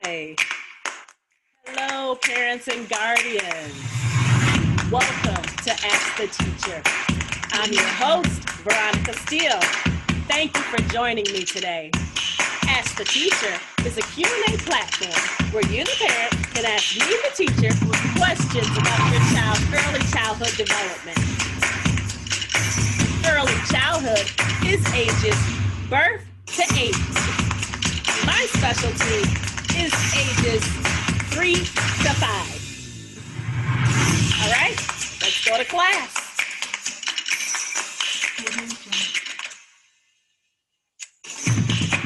Hey, hello, parents and guardians. Welcome to Ask the Teacher. I'm your host, Veronica Steele. Thank you for joining me today. Ask the Teacher is a Q&A platform where you, the parent, can ask me, the teacher, questions about your child's early childhood development. Early childhood is ages birth to 8. My specialty is ages 3 to 5. All right, let's go to class.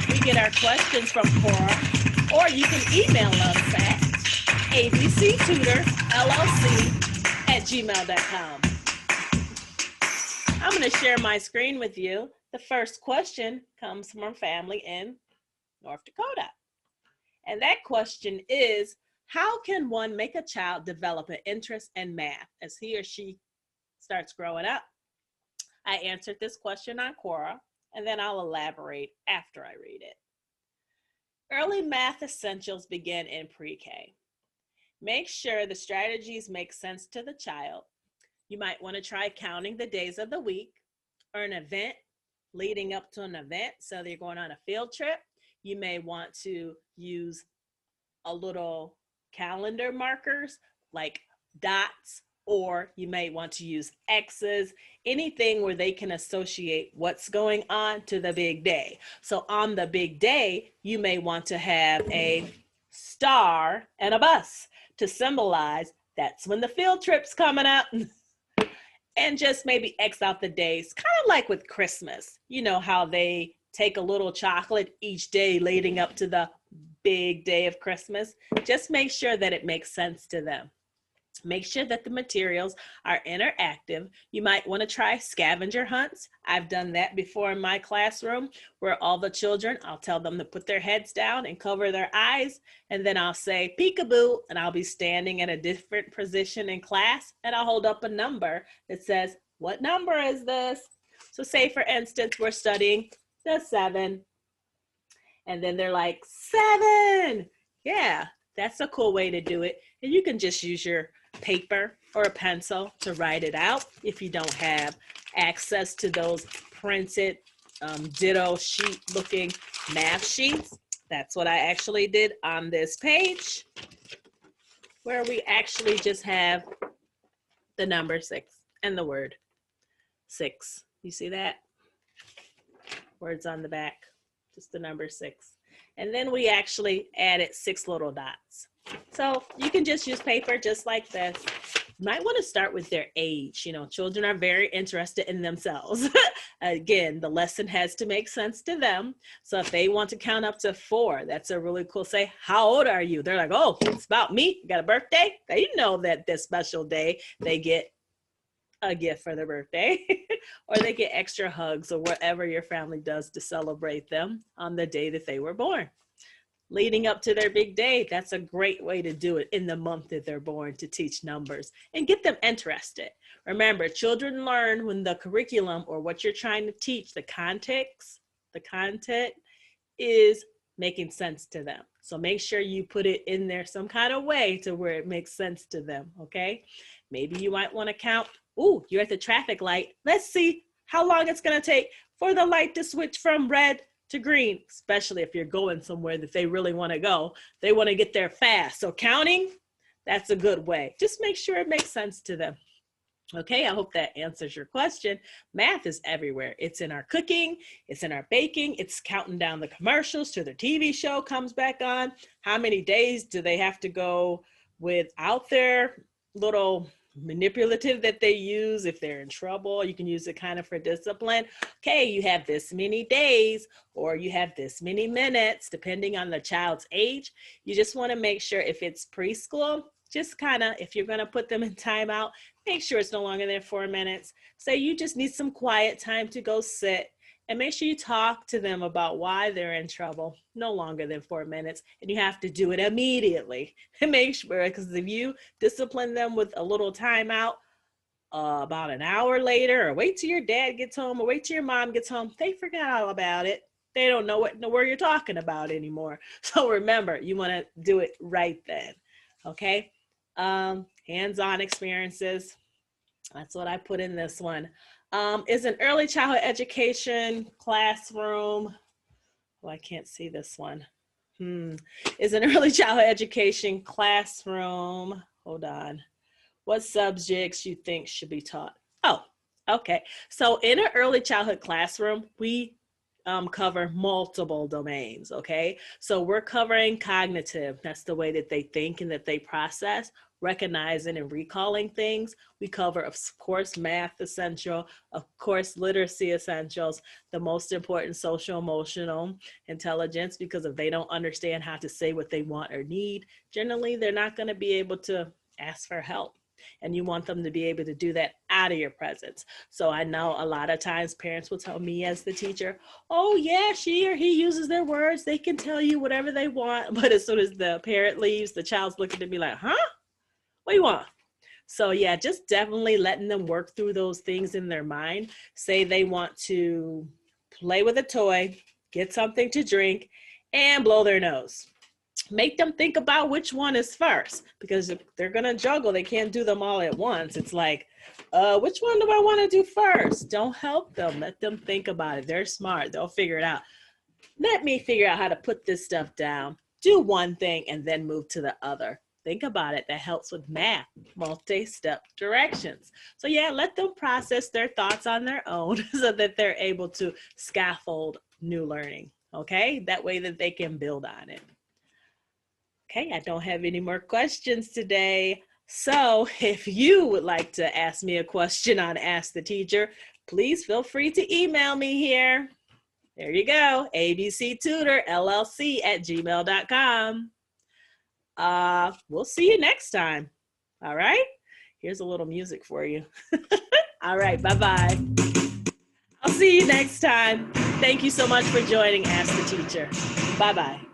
We get our questions from Cora, or you can email us at abctutorllc@gmail.com. I'm going to share my screen with you. The first question comes from a family in North Dakota. And that question is, how can one make a child develop an interest in math as he or she starts growing up? I answered this question on Quora, and then I'll elaborate after I read it. Early math essentials begin in pre-K. Make sure the strategies make sense to the child. You might want to try counting the days of the week or an event leading up to an event. So they're going on a field trip. You may want to use a little calendar markers like dots, or you may want to use X's, anything where they can associate what's going on to the big day. So on the big day, you may want to have a star and a bus to symbolize that's when the field trip's coming up. And just maybe X out the days, kind of like with Christmas. You know how they take a little chocolate each day leading up to the big day of Christmas. Just make sure that it makes sense to them. Make sure that the materials are interactive. You might want to try scavenger hunts. I've done that before in my classroom where all the children, I'll tell them to put their heads down and cover their eyes. And then I'll say peekaboo, and I'll be standing in a different position in class, and I'll hold up a number that says, what number is this? So say, for instance, we're studying the 7. And then they're like, 7. Yeah, that's a cool way to do it. And you can just use your paper or a pencil to write it out if you don't have access to those printed ditto sheet looking math sheets. That's what I actually did on this page, where we actually just have the number 6 and the word 6. You see that? Words on the back, just the number 6. And then we actually added 6 little dots. So you can just use paper just like this. You might want to start with their age. You know, children are very interested in themselves. Again, the lesson has to make sense to them. So if they want to count up to 4, that's a really cool, say, how old are you? They're like, oh, it's about me. You got a birthday? They know that this special day they get a gift for their birthday, or they get extra hugs or whatever your family does to celebrate them on the day that they were born. Leading up to their big day, that's a great way to do it in the month that they're born, to teach numbers and get them interested. Remember, children learn when the curriculum or what you're trying to teach, the context, the content is making sense to them. So make sure you put it in there some kind of way to where it makes sense to them, okay? Maybe you might want to count, ooh, you're at the traffic light. Let's see how long it's going to take for the light to switch from red to green, especially if you're going somewhere that they really want to go. They want to get there fast. So counting, that's a good way. Just make sure it makes sense to them. Okay, I hope that answers your question. Math is everywhere. It's in our cooking, it's in our baking, it's counting down the commercials till the TV show comes back on. How many days do they have to go without their little manipulative that they use if they're in trouble? You can use it kind of for discipline. Okay, you have this many days, or you have this many minutes, depending on the child's age. You just want to make sure if it's preschool, just kind of, if you're going to put them in timeout, make sure it's no longer than 4 minutes. Say you just need some quiet time to go sit, and make sure you talk to them about why they're in trouble, no longer than 4 minutes. And you have to do it immediately. And make sure, because if you discipline them with a little timeout about an hour later, or wait till your dad gets home, or wait till your mom gets home, they forgot all about it. they don't know where you're talking about anymore. So remember, you want to do it right then. Okay. Hands-on experiences. That's what I put in this one. Is an early childhood education classroom. Oh, I can't see this one. Is an early childhood education classroom. Hold on. What subjects you think should be taught? Oh, okay. So in an early childhood classroom, we cover multiple domains, okay? So we're covering cognitive. That's the way that they think and that they process, recognizing and recalling things. We cover, of course, math essential, of course, literacy essentials, the most important social emotional intelligence, because if they don't understand how to say what they want or need, generally they're not going to be able to ask for help. And you want them to be able to do that out of your presence. So I know a lot of times parents will tell me as the teacher, oh yeah, she or he uses their words. They can tell you whatever they want. But as soon as the parent leaves, the child's looking at me like, huh? What do you want? So yeah, just definitely letting them work through those things in their mind. Say they want to play with a toy, get something to drink, and blow their nose. Make them think about which one is first, because if they're going to juggle, they can't do them all at once. It's like, which one do I want to do first? Don't help them. Let them think about it. They're smart. They'll figure it out. Let me figure out how to put this stuff down. Do one thing and then move to the other. Think about it. That helps with math, multi-step directions. So yeah, let them process their thoughts on their own so that they're able to scaffold new learning. Okay, that way that they can build on it. Okay, I don't have any more questions today. So if you would like to ask me a question on Ask the Teacher, please feel free to email me here. There you go, abctutorllc@gmail.com. We'll see you next time. All right, here's a little music for you. All right, bye-bye. I'll see you next time. Thank you so much for joining Ask the Teacher. Bye-bye.